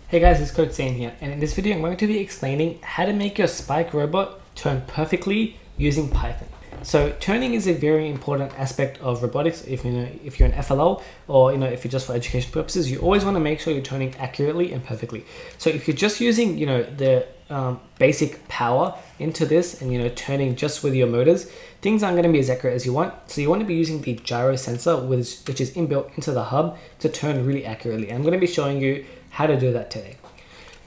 Hey guys, it's Coach Zane here, and in this video I'm going to be explaining how to make your spike robot turn perfectly using Python. So turning is a very important aspect of robotics. If you're an FLL or if you're just for education purposes, you always want to make sure you're turning accurately and perfectly. So if you're just using the basic power into this and turning just with your motors, things aren't going to be as accurate as you want. So you want to be using the gyro sensor, which is inbuilt into the hub, to turn really accurately. I'm going to be showing you how to do that today.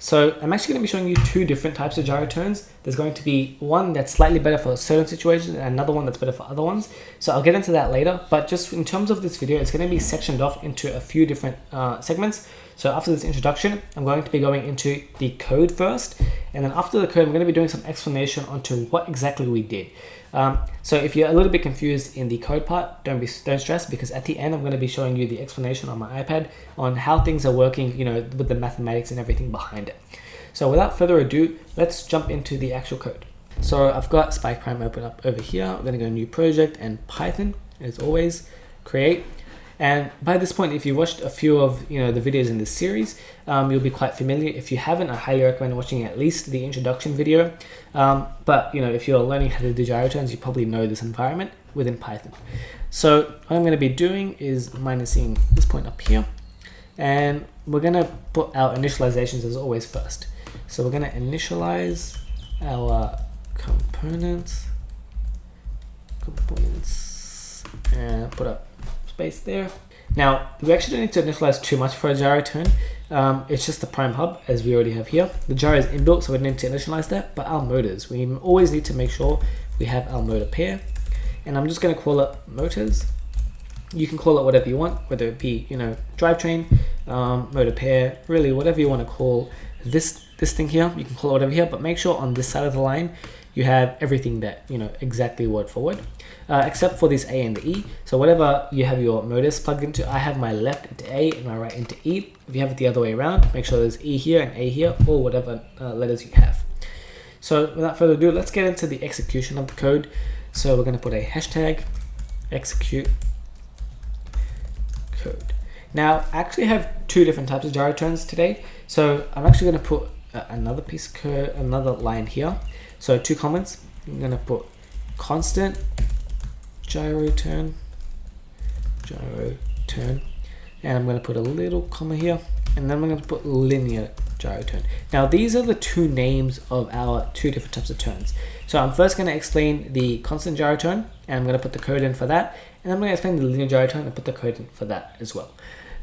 So I'm actually going to be showing you two different types of gyro turns. There's going to be one that's slightly better for certain situations and another one that's better for other ones. So I'll get into that later, but just in terms of this video, it's going to be sectioned off into a few different segments. So after this introduction, I'm going to be going into the code first, and then after the code, I'm going to be doing some explanation onto what exactly we did. So if you're a little bit confused in the code part, don't stress, because at the end I'm going to be showing you the explanation on my iPad on how things are working, with the mathematics and everything behind it. So without further ado, let's jump into the actual code. So I've got Spike Prime open up over here. I'm going to go new project and Python, as always, create. And by this point, if you watched a few of the videos in this series, you'll be quite familiar. If you haven't, I highly recommend watching at least the introduction video. But if you're learning how to do gyro turns, you probably know this environment within Python. So what I'm going to be doing is minusing this point up here, and we're going to put our initializations as always first. So we're going to initialize our components, and put a space there. Now we actually don't need to initialize too much for a gyro turn. It's just the prime hub, as we already have here. The gyro is inbuilt, so we don't need to initialize that, but our motors, we always need to make sure we have our motor pair, and I'm just going to call it motors. You can call it whatever you want, whether it be drivetrain, motor pair, really whatever you want to call this thing here. You can call it whatever here, but make sure on this side of the line you have everything that exactly word for word, except for this A and the E. So whatever you have your motors plugged into, I have my left into A and my right into E. If you have it the other way around, make sure there's E here and A here, or whatever letters you have. So without further ado, let's get into the execution of the code. So we're going to put a hashtag execute code. Now I actually have two different types of gyro turns today. So I'm actually going to put another piece of code, another line here. So two comments. I'm going to put constant gyro turn, and I'm going to put a little comma here, and then I'm going to put linear gyro turn. Now these are the two names of our two different types of turns. So I'm first going to explain the constant gyro turn, and I'm going to put the code in for that, and I'm going to explain the linear gyro turn and put the code in for that as well.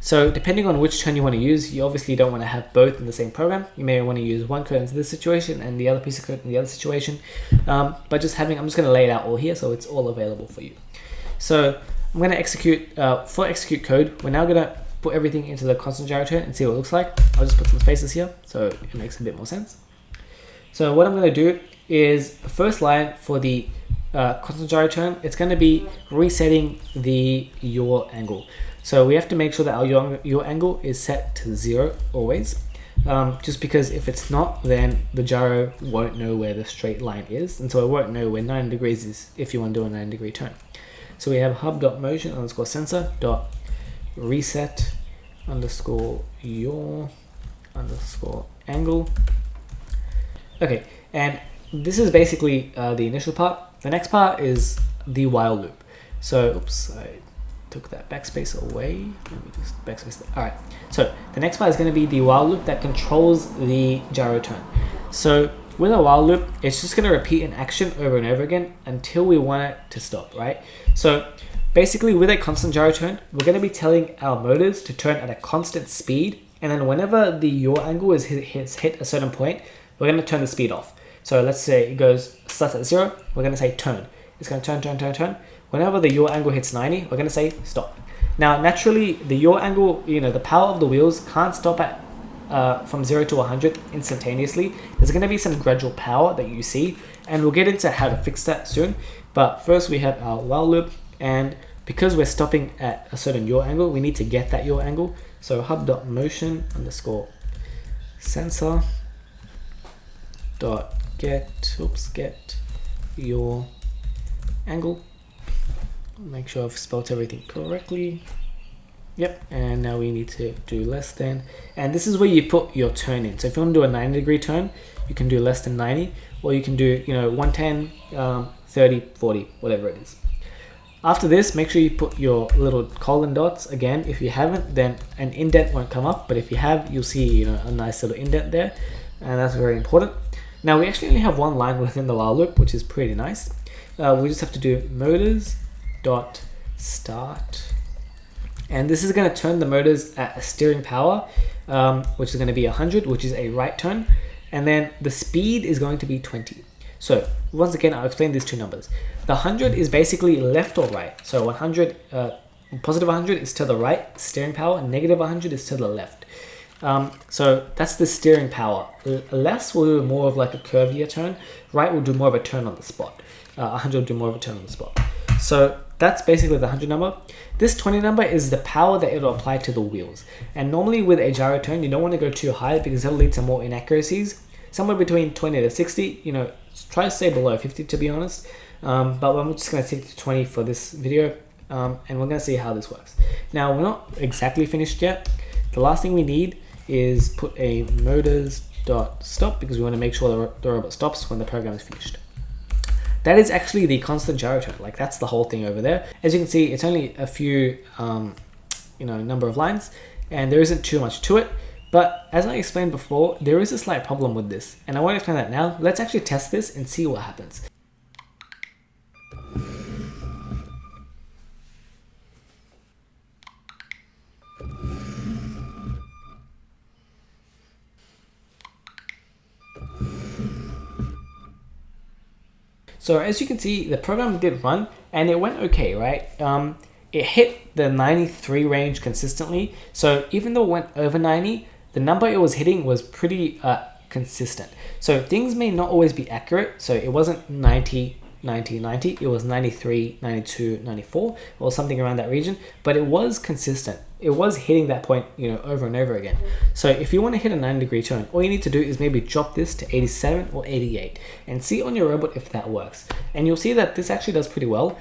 So depending on which turn you want to use, you obviously don't want to have both in the same program. You may want to use one code in this situation and the other piece of code in the other situation. But I'm just going to lay it out all here so it's all available for you. So I'm going to execute, for execute code, we're now going to put everything into the constant gyro turn and see what it looks like. I'll just put some spaces here so it makes a bit more sense. So what I'm going to do is the first line for the constant gyro turn, it's going to be resetting the yaw angle. So we have to make sure that our yaw angle is set to 0 always, just because if it's not, then the gyro won't know where the straight line is, and so it won't know where 90 degrees is if you want to do a 90-degree turn. So we have hub.motion underscore sensor dot reset underscore yaw underscore angle. Okay, and this is basically the initial part. The next part is the while loop. So oops, I took that backspace away. Let me just backspace that. All right. So the next part is going to be the while loop that controls the gyro turn. So with a while loop, it's just going to repeat an action over and over again until we want it to stop, right? So basically with a constant gyro turn, we're going to be telling our motors to turn at a constant speed. And then whenever the yaw angle is hit a certain point, we're going to turn the speed off. So let's say it starts at 0, we're going to say turn. It's going to turn. Whenever the yaw angle hits 90, we're going to say stop. Now, naturally, the yaw angle, the power of the wheels can't stop at from 0 to 100 instantaneously. There's going to be some gradual power that you see, and we'll get into how to fix that soon. But first, we have our while loop, and because we're stopping at a certain yaw angle, we need to get that yaw angle. So hub.motion underscore sensor dot get yaw angle. Make sure I've spelled everything correctly. Yep, and now we need to do less than, and this is where you put your turn in. So if you want to do a 90-degree turn, you can do less than 90, or you can do, 110, 30, 40, whatever it is. After this, make sure you put your little colon dots. Again, if you haven't, then an indent won't come up, but if you have, you'll see, a nice little indent there, and that's very important. Now we actually only have one line within the while loop, which is pretty nice. We just have to do motors dot start. And this is going to turn the motors at a steering power, which is going to be 100, which is a right turn. And then the speed is going to be 20. So once again, I'll explain these two numbers. The 100 is basically left or right. So 100, positive 100 is to the right steering power, and negative 100 is to the left. So that's the steering power. Less will do more of like a curvier turn. Right will do more of a turn on the spot. 100 will do more of a turn on the spot. So that's basically the 100 number. This 20 number is the power that it'll apply to the wheels. And normally with a gyro turn, you don't want to go too high because that'll lead to more inaccuracies. Somewhere between 20 to 60, try to stay below 50 to be honest. But I'm just going to stick to 20 for this video. And we're going to see how this works. Now, we're not exactly finished yet. The last thing we need is put a motors.stop because we want to make sure the robot stops when the program is finished. That is actually the constant gyro turn. Like that's the whole thing over there. As you can see, it's only a few, number of lines, and there isn't too much to it. But as I explained before, there is a slight problem with this, and I won't explain that now. Let's actually test this and see what happens. So as you can see, the program did run and it went okay, right? It hit the 93 range consistently. So even though it went over 90, the number it was hitting was pretty consistent. So things may not always be accurate. So it wasn't 90, 90, 90. It was 93, 92, 94 or something around that region, but it was consistent. It was hitting that point, over and over again. So if you want to hit a 90-degree turn, all you need to do is maybe drop this to 87 or 88 and see on your robot if that works. And you'll see that this actually does pretty well.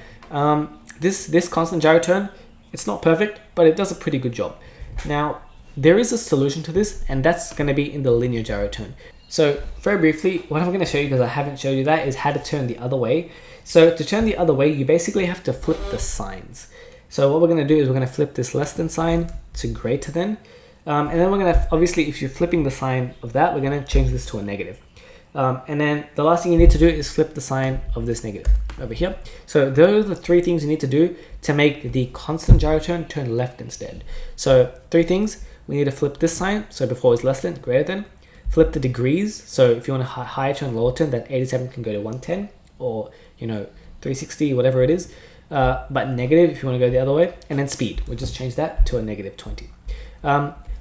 This constant gyro turn, it's not perfect, but it does a pretty good job. Now, there is a solution to this, and that's going to be in the linear gyro turn. So very briefly, what I'm going to show you, because I haven't showed you that, is how to turn the other way. So to turn the other way, you basically have to flip the signs. So what we're going to do is we're going to flip this less than sign to greater than. And then we're going to, obviously, if you're flipping the sign of that, we're going to change this to a negative. And then the last thing you need to do is flip the sign of this negative over here. So those are the three things you need to do to make the constant gyro turn left instead. So three things. We need to flip this sign. So before it's less than, greater than. Flip the degrees. So if you want a higher turn, lower turn, that 87 can go to 110 or, 360, whatever it is. But negative if you want to go the other way. And then speed. We'll just change that to a negative 20.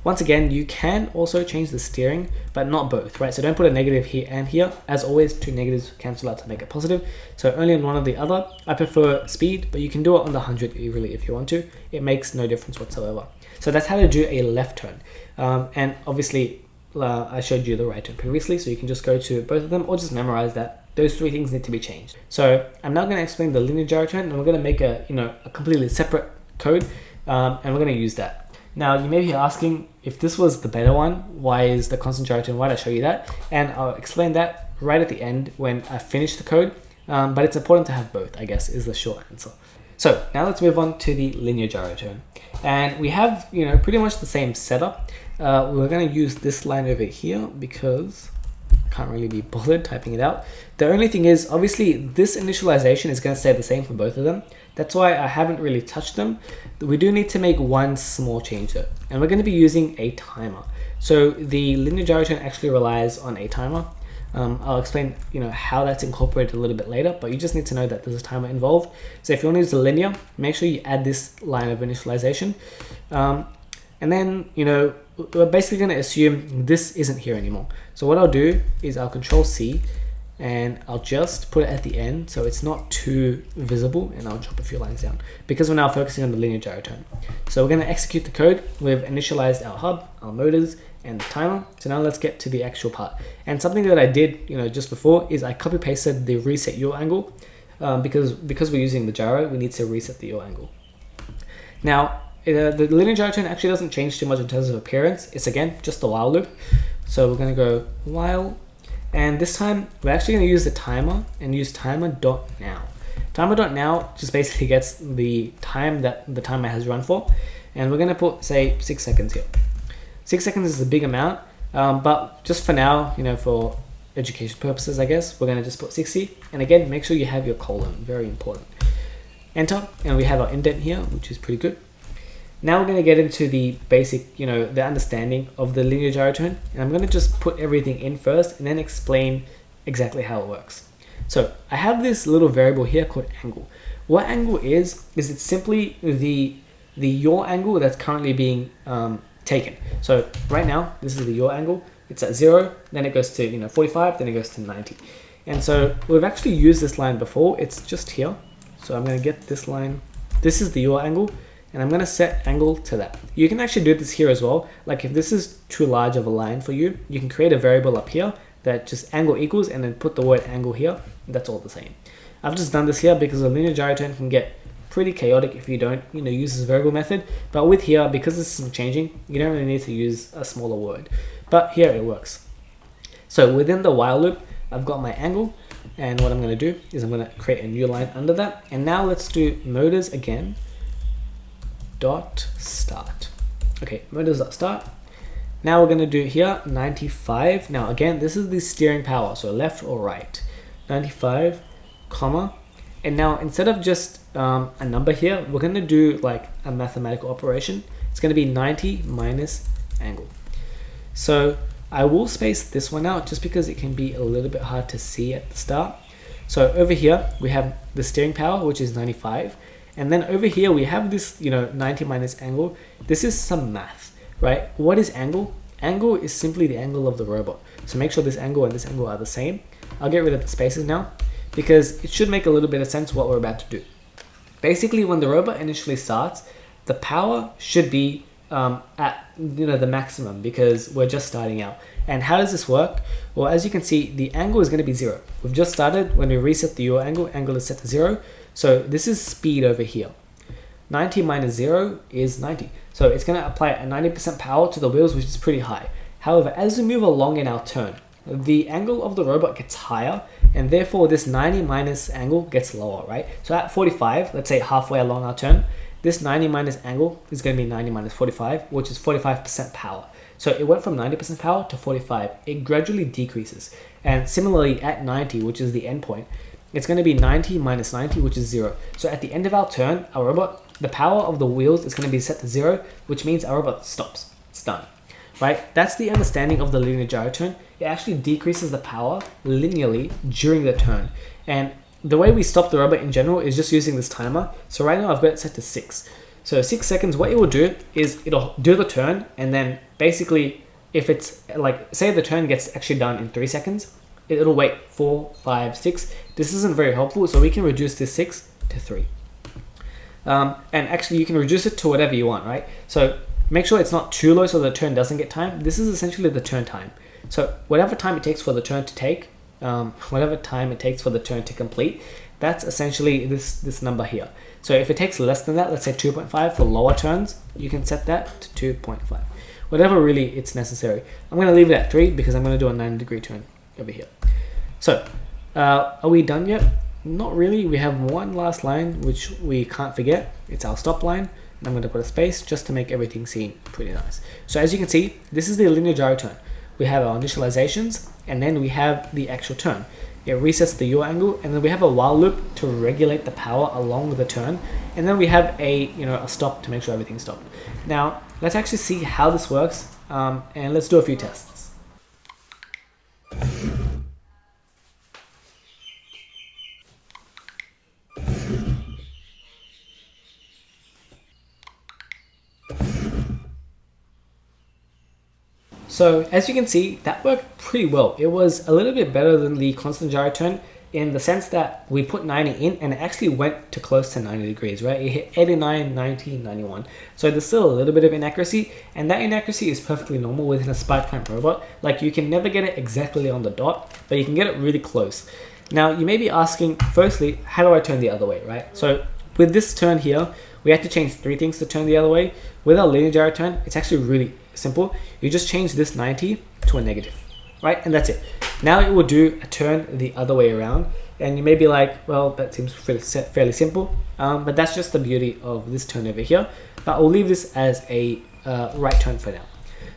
Once again, you can also change the steering, but not both, right? So don't put a negative here and here. As always, two negatives cancel out to make it positive. So only on one or the other. I prefer speed, but you can do it on the 100 really if you want to. It makes no difference whatsoever. So that's how to do a left turn. And obviously, I showed you the right turn previously, so you can just go to both of them or just memorize that. Those three things need to be changed. So I'm now going to explain the linear gyro turn, and we're going to make a completely separate code, and we're going to use that. Now you may be asking, if this was the better one, why is the constant gyro turn? Why did I show you that? And I'll explain that right at the end when I finish the code. But it's important to have both, I guess, is the short answer. So now let's move on to the linear gyro turn. And we have, pretty much the same setup. We're going to use this line over here because I can't really be bothered typing it out. The only thing is, obviously, this initialization is going to stay the same for both of them. That's why I haven't really touched them. We do need to make one small change though, and we're going to be using a timer. So the linear gyro turn actually relies on a timer. I'll explain, how that's incorporated a little bit later, but you just need to know that there's a timer involved. So if you want to use the linear, make sure you add this line of initialization. And then, we're basically going to assume this isn't here anymore. So what I'll do is I'll Control C, and I'll just put it at the end so it's not too visible, and I'll drop a few lines down because we're now focusing on the linear gyro turn. So we're going to execute the code. We've initialized our hub, our motors, and the timer. So now let's get to the actual part. And something that I did, just before is I copy pasted the reset yaw angle because we're using the gyro, we need to reset the yaw angle. Now, the linear gyro turn actually doesn't change too much in terms of appearance. It's again just the while loop. So we're going to go while, and this time we're actually going to use the timer and use timer.now. Timer.now just basically gets the time that the timer has run for, and we're going to put, say, 6 seconds here. 6 seconds is a big amount, but just for now, you know, for education purposes, I guess, we're going to just put 60. And again, make sure you have your colon, very important. Enter, and we have our indent here, which is pretty good. Now we're going to get into the basic, you know, the understanding of the linear gyro turn, and I'm going to just put everything in first and then explain exactly how it works. So I have this little variable here called angle. What angle is it's simply the yaw angle that's currently being taken. So right now, this is the yaw angle. It's at 0, then it goes to, you know, 45, then it goes to 90. And so we've actually used this line before. It's just here. So I'm going to get this line. This is the yaw angle, and I'm going to set angle to that. You can actually do this here as well. Like if this is too large of a line for you, you can create a variable up here that just angle equals and then put the word angle here. That's all the same. I've just done this here because a linear gyro turn can get pretty chaotic if you don't, you know, use this variable method. But with here, because this is changing, you don't really need to use a smaller word. But here it works. So within the while loop, I've got my angle, and what I'm going to do is I'm going to create a new line under that. And now let's do motors again. Dot start. Okay, motors dot start. Now we're going to do here 95. Now again, this is the steering power, so left or right. 95, comma. And now instead of just a number here, we're going to do like a mathematical operation. It's going to be 90 minus angle. So I will space this one out just because it can be a little bit hard to see at the start. So over here we have the steering power, which is 95. And then over here we have this, you know, 90 minus angle. This is some math, right? What is angle? Angle is simply the angle of the robot. So make sure this angle and this angle are the same. I'll get rid of the spaces now because it should make a little bit of sense what we're about to do. Basically, when the robot initially starts, the power should be at, you know, the maximum because we're just starting out. And how does this work? Well, as you can see, the angle is going to be 0. We've just started. When we reset the yaw angle, angle is set to 0. So this is speed over here. 90 minus 0 is 90. So it's going to apply a 90% power to the wheels, which is pretty high. However, as we move along in our turn, the angle of the robot gets higher, and therefore this 90 minus angle gets lower, right? So at 45, let's say halfway along our turn, this 90 minus angle is going to be 90 minus 45, which is 45% power. So it went from 90% power to 45. It gradually decreases. And similarly at 90, which is the end point, it's going to be 90 minus 90, which is 0. So at the end of our turn, our robot, the power of the wheels is going to be set to 0, which means our robot stops. It's done, right? That's the understanding of the linear gyro turn. It actually decreases the power linearly during the turn. And the way we stop the robot in general is just using this timer. So right now I've got it set to 6. So 6 seconds, what it will do is it'll do the turn, and then basically if it's like, say the turn gets actually done in 3 seconds, it'll wait 4, 5, 6. This isn't very helpful, so we can reduce this 6 to 3. And actually you can reduce it to whatever you want, right? So make sure it's not too low so the turn doesn't get timed. This is essentially the turn time. So whatever time it takes for the turn to take, whatever time it takes for the turn to complete, that's essentially this number here. So if it takes less than that, let's say 2.5 for lower turns, you can set that to 2.5. Whatever really it's necessary. I'm going to leave it at 3 because I'm going to do a 90-degree turn over here. So are we done yet? Not really. We have one last line which we can't forget. It's our stop line. And I'm going to put a space just to make everything seem pretty nice. So as you can see, this is the linear gyro turn. We have our initializations, and then we have the actual turn. It resets the yaw angle, and then we have a while loop to regulate the power along the turn, and then we have a stop to make sure everything's stopped. Now let's actually see how this works, and let's do a few tests. So as you can see, that worked pretty well. It was a little bit better than the constant gyro turn in the sense that we put 90 in and it actually went to close to 90 degrees, right? It hit 89, 90, 91. So there's still a little bit of inaccuracy, and that inaccuracy is perfectly normal within a spike clamp robot. Like, you can never get it exactly on the dot, but you can get it really close. Now you may be asking, firstly, how do I turn the other way, right? So with this turn here, We had to change 3 things to turn the other way. With our linear gyro turn, it's actually really simple. You just change this 90 to a negative, right? And that's it. Now it will do a turn the other way around. And you may be like, well, that seems fairly simple. But that's just the beauty of this turn over here. But I'll leave this as a right turn for now.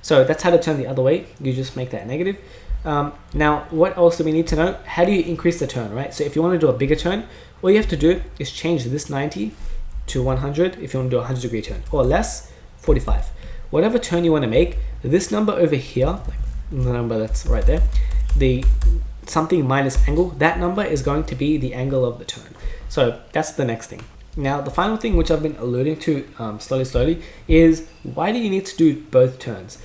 So that's how to turn the other way. You just make that negative. Now, what else do we need to know? How do you increase the turn, right? So if you want to do a bigger turn, all you have to do is change this 90 to 100 if you want to do a 100-degree turn, or less, 45. Whatever turn you want to make, this number over here, like the number that's right there, the something minus angle, that number is going to be the angle of the turn. So that's the next thing. Now, the final thing which I've been alluding to slowly is, why do you need to do both turns?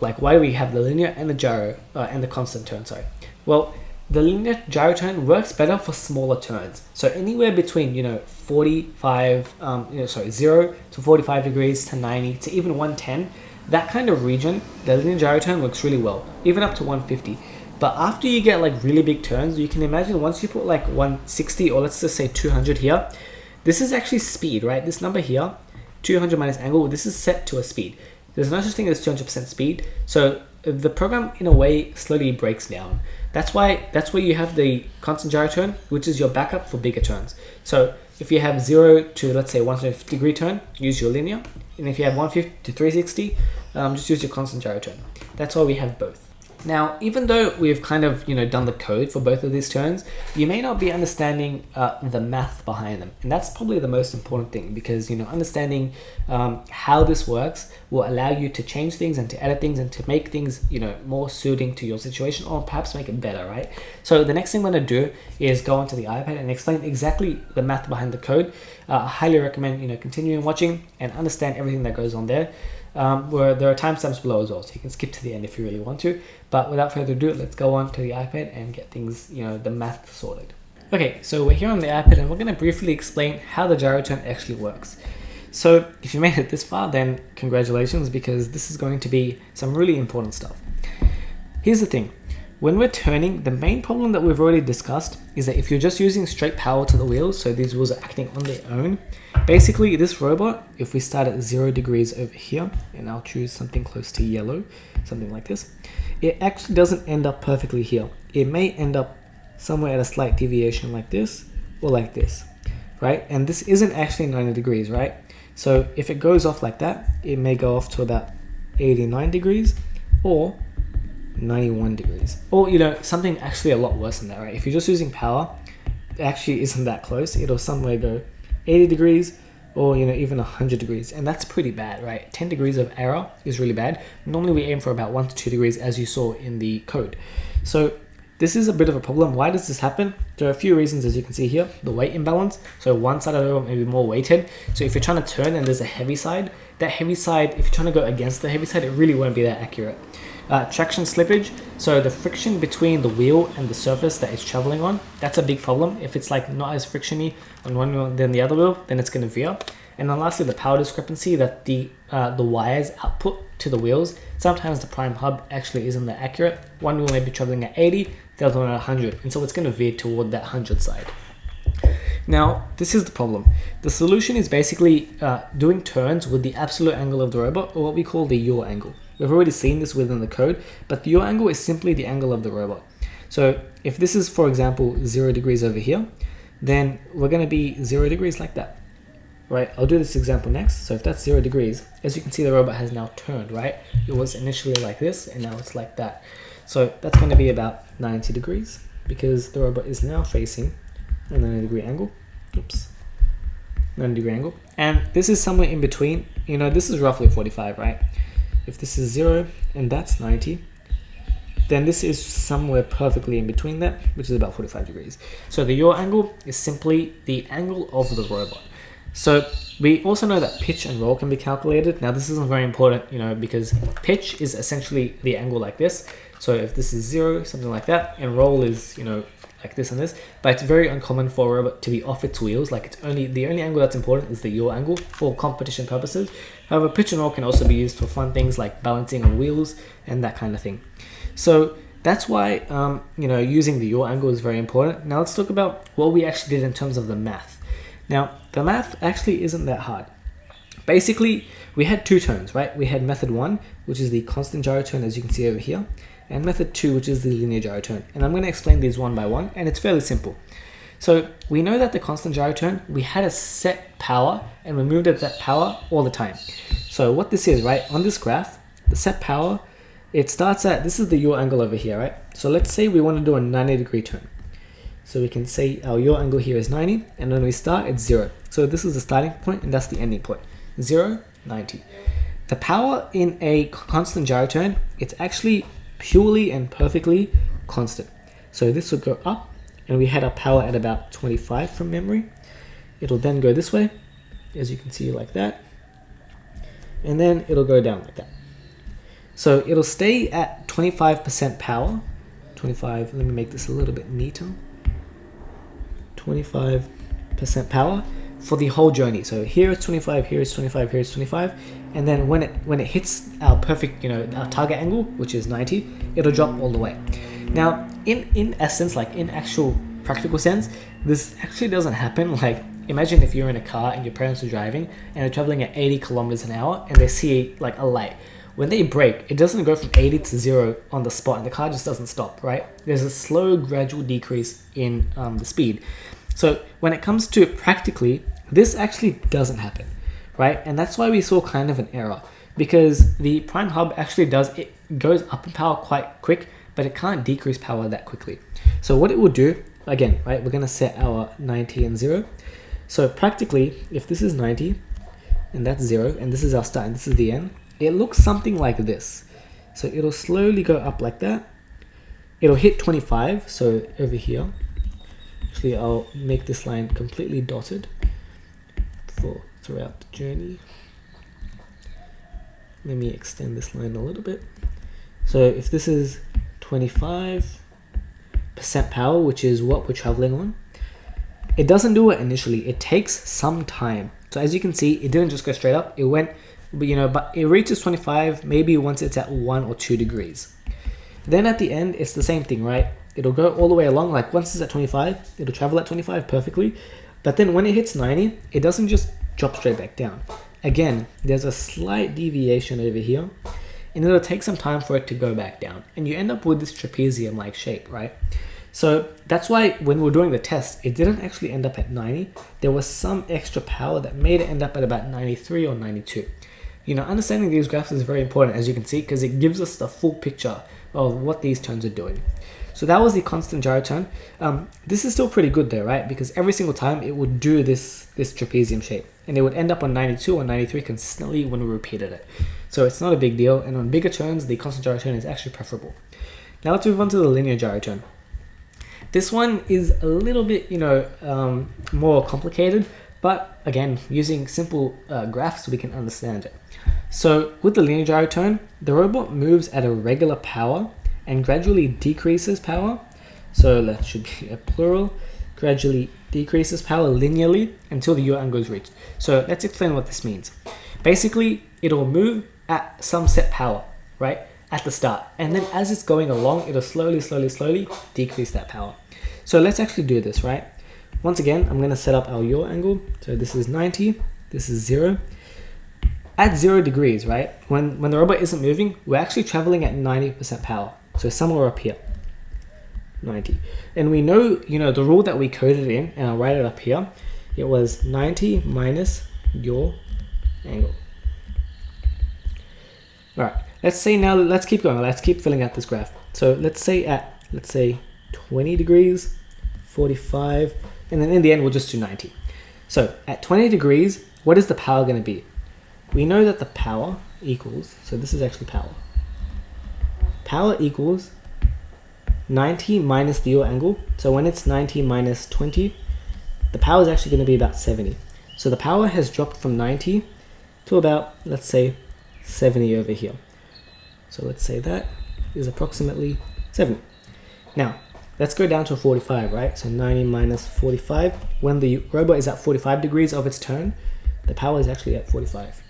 Like, why do we have the linear and the gyro and the constant turn? Sorry. Well, the linear gyro turn works better for smaller turns. So anywhere between 0 to 45 degrees to 90 to even 110, that kind of region, the linear gyro turn works really well, even up to 150. But after you get like really big turns, you can imagine once you put like 160 or let's just say 200 here, this is actually speed, right? This number here, 200 minus angle, this is set to a speed. There's no such thing as 200% speed. So the program in a way slowly breaks down. That's where you have the constant gyro turn, which is your backup for bigger turns. So if you have 0 to let's say 150 degree turn, use your linear. And if you have 150 to 360, just use your constant gyro turn. That's why we have both. Now, even though we've kind of done the code for both of these turns, you may not be understanding the math behind them, and that's probably the most important thing, because understanding how this works will allow you to change things and to edit things and to make things more suiting to your situation, or perhaps make it better, right? So the next thing I'm going to do is go onto the iPad and explain exactly the math behind the code. I highly recommend continuing watching and understand everything that goes on there. Where there are timestamps below as well, so you can skip to the end if you really want to. But without further ado, let's go on to the iPad and get things, the math sorted. Okay, so we're here on the iPad and we're going to briefly explain how the gyro turn actually works. So if you made it this far, then congratulations, because this is going to be some really important stuff. Here's the thing. When we're turning, the main problem that we've already discussed is that if you're just using straight power to the wheels, so these wheels are acting on their own, basically this robot, if we start at 0 degrees over here, and I'll choose something close to yellow, something like this, it actually doesn't end up perfectly here. It may end up somewhere at a slight deviation like this, or like this, right? And this isn't actually 90 degrees, right? So if it goes off like that, it may go off to about 89 degrees, or 91 degrees, or something actually a lot worse than that, right? If you're just using power, it actually isn't that close. It'll somewhere go 80 degrees, or even 100 degrees, and that's pretty bad, right? 10 degrees of error is really bad. Normally we aim for about 1 to 2 degrees, as you saw in the code. So this is a bit of a problem. Why does this happen? There are a few reasons, as you can see here. The weight imbalance, so one side of the robot may be more weighted. So if you're trying to turn and there's a heavy side, that heavy side, if you're trying to go against the heavy side, it really won't be that accurate. Traction slippage, so the friction between the wheel and the surface that it's traveling on, that's a big problem. If it's like not as frictiony on one wheel than the other wheel, then it's going to veer. And then lastly, the power discrepancy, that the wires output to the wheels, sometimes the prime hub actually isn't that accurate. One wheel may be traveling at 80, the other one at 100, and so it's going to veer toward that 100 side. Now, this is the problem. The solution is basically doing turns with the absolute angle of the robot, or what we call the yaw angle. We've already seen this within the code, but the yaw angle is simply the angle of the robot. So if this is, for example, 0 degrees over here, then we're going to be 0 degrees like that, right? I'll do this example next. So if that's 0 degrees, as you can see, the robot has now turned, right? It was initially like this, and now it's like that. So that's going to be about 90 degrees, because the robot is now facing a 90-degree angle. Oops. 90-degree angle. And this is somewhere in between. This is roughly 45, right? If this is 0 and that's 90, then this is somewhere perfectly in between that, which is about 45 degrees. So the yaw angle is simply the angle of the robot. So we also know that pitch and roll can be calculated. Now this isn't very important, because pitch is essentially the angle like this. So if this is 0, something like that, and roll is, like this and this, but it's very uncommon for a robot to be off its wheels. Like the only angle that's important is the yaw angle for competition purposes. However, pitch and roll can also be used for fun things like balancing on wheels and that kind of thing. So that's why using the yaw angle is very important. Now let's talk about what we actually did in terms of the math. Now the math actually isn't that hard. Basically, we had two turns, right? We had method 1, which is the constant gyro turn, as you can see over here, and method 2, which is the linear gyro turn. And I'm going to explain these one by one, and it's fairly simple. So we know that the constant gyro turn, we had a set power, and we moved at that power all the time. So what this is, right, on this graph, the set power, it starts at, this is the yaw angle over here, right? So let's say we want to do a 90-degree turn. So we can say our yaw angle here is 90, and when we start, it's 0. So this is the starting point, and that's the ending point. 0, 90. The power in a constant gyro turn, it's actually purely and perfectly constant. So this will go up, and we had our power at about 25 from memory. It'll then go this way, as you can see, like that. And then it'll go down like that. So it'll stay at 25% power. 25, let me make this a little bit neater. 25% power for the whole journey. So here is 25, here is 25, here is 25, and then when it hits our perfect, our target angle, which is 90, it'll drop all the way. Now, in essence, like in actual practical sense, this actually doesn't happen. Like, imagine if you're in a car and your parents are driving and they're traveling at 80 kilometers an hour and they see like a light. When they brake, it doesn't go from 80 to 0 on the spot, and the car just doesn't stop, right? There's a slow, gradual decrease in the speed. So when it comes to practically, this actually doesn't happen, right? And that's why we saw kind of an error, because the prime hub actually it goes up in power quite quick, but it can't decrease power that quickly. So what it will do, again, right, we're going to set our 90 and 0. So practically, if this is 90, and that's 0, and this is our start, and this is the end, it looks something like this. So it'll slowly go up like that. It'll hit 25, so over here. Actually, I'll make this line completely dotted for throughout the journey. Let me extend this line a little bit. So if this is 25% power, which is what we're traveling on, it doesn't do it initially. It takes some time. So as you can see, it didn't just go straight up. It went, but it reaches 25 maybe once it's at 1 or 2 degrees. Then at the end, it's the same thing, right? It'll go all the way along. Like once it's at 25, it'll travel at 25 perfectly. But then when it hits 90, it doesn't just drop straight back down. Again, there's a slight deviation over here, and it'll take some time for it to go back down. And you end up with this trapezium-like shape, right? So that's why when we were doing the test, it didn't actually end up at 90. There was some extra power that made it end up at about 93 or 92. Understanding these graphs is very important, as you can see, because it gives us the full picture of what these turns are doing. So that was the constant gyro turn. This is still pretty good though, right? Because every single time it would do this trapezium shape, and it would end up on 92 or 93 consistently when we repeated it. So it's not a big deal, and on bigger turns, the constant gyro turn is actually preferable. Now let's move on to the linear gyro turn. This one is a little bit, more complicated, but again, using simple graphs, we can understand it. So with the linear gyro turn, the robot moves at a regular power and gradually decreases power. So that should be a plural. Gradually decreases power linearly until the yaw angle is reached. So let's explain what this means. Basically, it'll move at some set power, right, at the start. And then as it's going along, it'll slowly decrease that power. So let's actually do this, right? Once again, I'm going to set up our yaw angle. So this is 90, this is 0. At 0 degrees, right, when the robot isn't moving, we're actually traveling at 90% power. So somewhere up here, 90. And we know, the rule that we coded in, and I'll write it up here. It was 90 minus yaw angle. All right, let's keep going. Let's keep filling out this graph. So let's say 20 degrees, 45, and then in the end, we'll just do 90. So at 20 degrees, what is the power going to be? We know that the power equals, so this is actually power. Power equals 90 minus the yaw angle. So when it's 90 minus 20, the power is actually going to be about 70. So the power has dropped from 90 to about, let's say, 70 over here. So let's say that is approximately 70. Now, let's go down to 45, right? So 90 minus 45. When the robot is at 45 degrees of its turn, the power is actually at 45.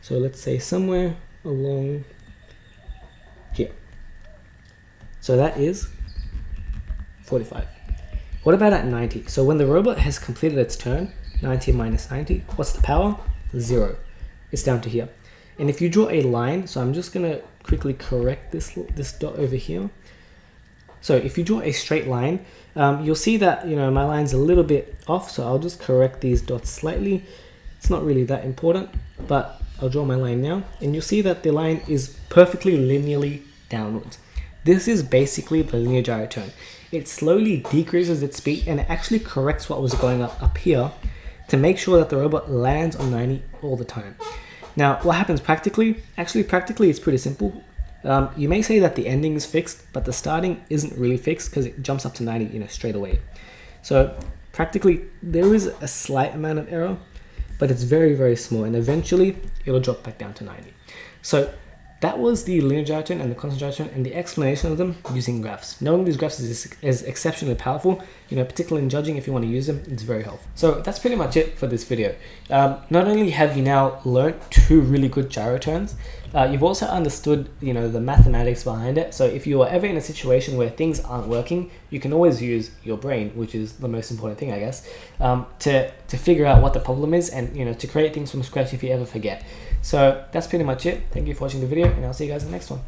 So let's say somewhere along here. So that is 45. What about at 90? So when the robot has completed its turn, 90 minus 90, what's the power? 0. it's down to here. And if you draw a line, so I'm just gonna quickly correct this dot over here. So if you draw a straight line, you'll see that, you know, my line's a little bit off, so I'll just correct these dots slightly. It's not really that important, but I'll draw my line now, and you'll see that the line is perfectly linearly downwards. This is basically the linear gyro turn. It slowly decreases its speed, and it actually corrects what was going up here to make sure that the robot lands on 90 all the time. Now, what happens practically? Actually, practically, it's pretty simple. You may say that the ending is fixed, but the starting isn't really fixed because it jumps up to 90, you know, straight away. So practically, there is a slight amount of error, but it's very, very small, and eventually it'll drop back down to 90. So that was the linear gyro turn and the constant gyro turn and the explanation of them using graphs. Knowing these graphs is exceptionally powerful, you know, particularly in judging. If you want to use them, it's very helpful. So that's pretty much it for this video. Not only have you now learned 2 really good gyro turns, you've also understood, you know, the mathematics behind it. So if you are ever in a situation where things aren't working, you can always use your brain, which is the most important thing, I guess, to figure out what the problem is, and, you know, to create things from scratch if you ever forget. So that's pretty much it. Thank you for watching the video, and I'll see you guys in the next one.